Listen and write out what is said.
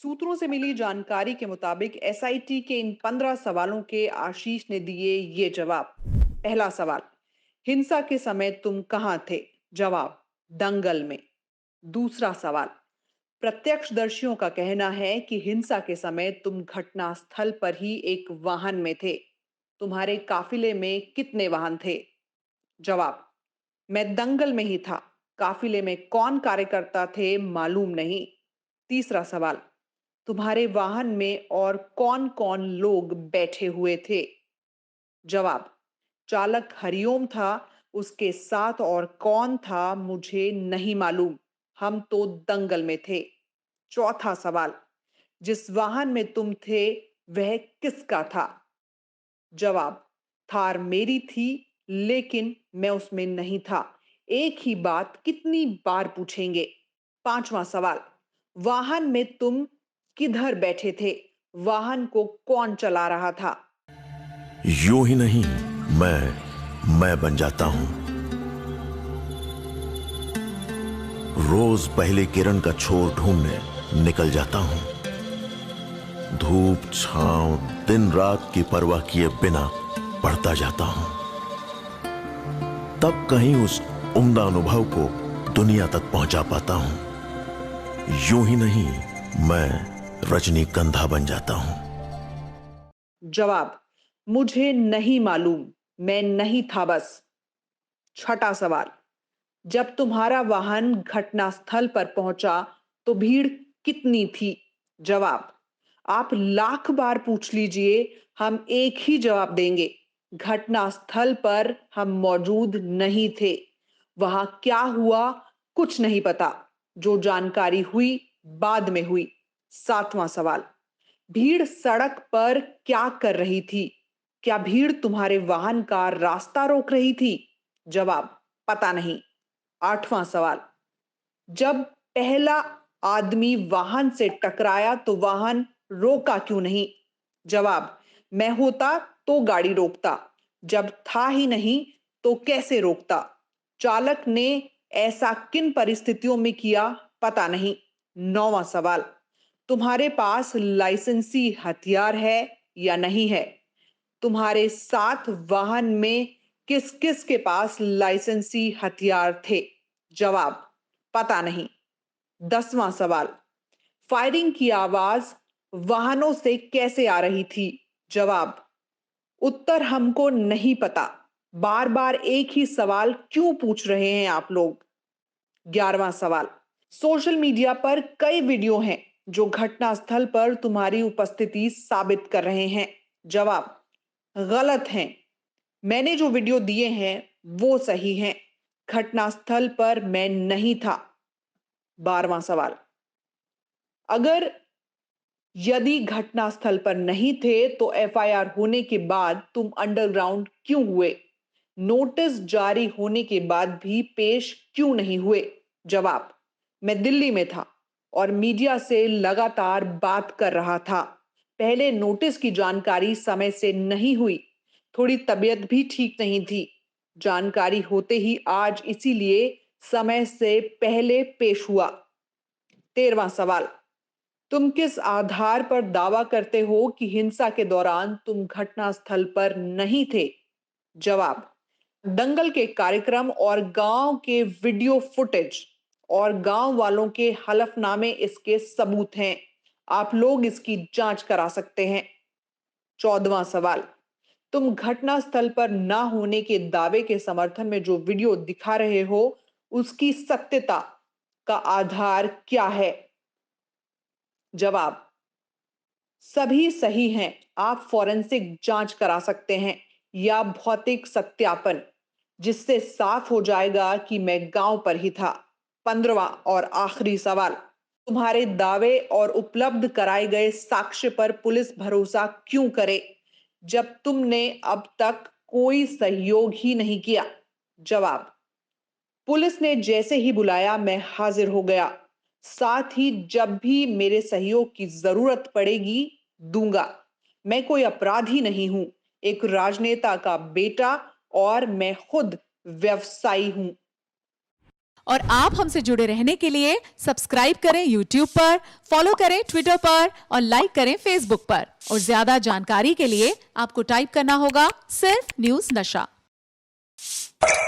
सूत्रों से मिली जानकारी के मुताबिक एसआईटी के इन 15 सवालों के आशीष ने दिए ये जवाब। पहला सवाल, हिंसा के समय तुम कहां थे? जवाब, दंगल में। दूसरा सवाल, प्रत्यक्षदर्शियों का कहना है कि हिंसा के समय तुम घटना स्थल पर ही एक वाहन में थे। तुम्हारे काफिले में कितने वाहन थे? जवाब, मैं दंगल में ही था। काफिले में कौन कार्यकर्ता थे मालूम नहीं। तीसरा सवाल, तुम्हारे वाहन में और कौन कौन लोग बैठे हुए थे? जवाब, चालक हरिओम था। उसके साथ और कौन था मुझे नहीं मालूम। हम तो दंगल में थे। चौथा सवाल, जिस वाहन में तुम थे वह किसका था? जवाब, थार मेरी थी, लेकिन मैं उसमें नहीं था। एक ही बात कितनी बार पूछेंगे? पांचवा सवाल, वाहन में तुम किधर बैठे थे? वाहन को कौन चला रहा था? यूं ही नहीं, मैं बन जाता हूं। रोज पहले किरण का छोर ढूंढने निकल जाता हूं। धूप छांव दिन रात की परवाह किए बिना पढ़ता जाता हूं। तब कहीं उस उम्दा अनुभव को दुनिया तक पहुंचा पाता हूं। यूं ही नहीं, मैं रजनीगंधा बन जाता हूं। जवाब, मुझे नहीं मालूम। मैं नहीं था बस। छठा सवाल, जब तुम्हारा वाहन घटनास्थल पर पहुंचा तो भीड़ कितनी थी? जवाब, आप लाख बार पूछ लीजिए, हम एक ही जवाब देंगे। घटनास्थल पर हम मौजूद नहीं थे। वहां क्या हुआ कुछ नहीं पता। जो जानकारी हुई बाद में हुई। सातवां सवाल, भीड़ सड़क पर क्या कर रही थी? क्या भीड़ तुम्हारे वाहन का रास्ता रोक रही थी? जवाब, पता नहीं। आठवां सवाल, जब पहला आदमी वाहन से टकराया तो वाहन रोका क्यों नहीं? जवाब, मैं होता तो गाड़ी रोकता। जब था ही नहीं तो कैसे रोकता? चालक ने ऐसा किन परिस्थितियों में किया पता नहीं। नौवां सवाल, तुम्हारे पास लाइसेंसी हथियार है या नहीं है? तुम्हारे साथ वाहन में किस किस के पास लाइसेंसी हथियार थे? जवाब, पता नहीं। 10वां सवाल, फायरिंग की आवाज वाहनों से कैसे आ रही थी? जवाब, उत्तर हमको नहीं पता। बार बार एक ही सवाल क्यों पूछ रहे हैं आप लोग? 11वां सवाल, सोशल मीडिया पर कई वीडियो हैं जो घटनास्थल पर तुम्हारी उपस्थिति साबित कर रहे हैं। जवाब, गलत हैं। मैंने जो वीडियो दिए हैं वो सही हैं। घटनास्थल पर मैं नहीं था। 12वां सवाल, अगर यदि घटनास्थल पर नहीं थे तो एफआईआर होने के बाद तुम अंडरग्राउंड क्यों हुए? नोटिस जारी होने के बाद भी पेश क्यों नहीं हुए? जवाब, मैं दिल्ली में था और मीडिया से लगातार बात कर रहा था। पहले नोटिस की जानकारी समय से नहीं हुई। थोड़ी तबीयत भी ठीक नहीं थी। जानकारी होते ही आज इसीलिए समय से पहले पेश हुआ। 13वां सवाल, तुम किस आधार पर दावा करते हो कि हिंसा के दौरान तुम घटनास्थल पर नहीं थे? जवाब, दंगल के कार्यक्रम और गांव के वीडियो फुटेज और गांव वालों के हलफनामे इसके सबूत हैं। आप लोग इसकी जांच करा सकते हैं। 14वां सवाल, तुम घटनास्थल पर ना होने के दावे के समर्थन में जो वीडियो दिखा रहे हो उसकी सत्यता का आधार क्या है? जवाब, सभी सही हैं। आप फॉरेंसिक जांच करा सकते हैं या भौतिक सत्यापन, जिससे साफ हो जाएगा कि मैं गांव पर ही था। 15वां और आखिरी सवाल, तुम्हारे दावे और उपलब्ध कराए गए साक्ष्य पर पुलिस भरोसा क्यों करे जब तुमने अब तक कोई सहयोग ही नहीं किया? जवाब, पुलिस ने जैसे ही बुलाया मैं हाजिर हो गया। साथ ही जब भी मेरे सहयोग की जरूरत पड़ेगी दूंगा। मैं कोई अपराधी नहीं हूं, एक राजनेता का बेटा और मैं खुद व्यवसायी हूं। और आप हमसे जुड़े रहने के लिए सब्सक्राइब करें YouTube पर, फॉलो करें ट्विटर पर और लाइक करें Facebook पर। और ज्यादा जानकारी के लिए आपको टाइप करना होगा सिर्फ न्यूज नशा।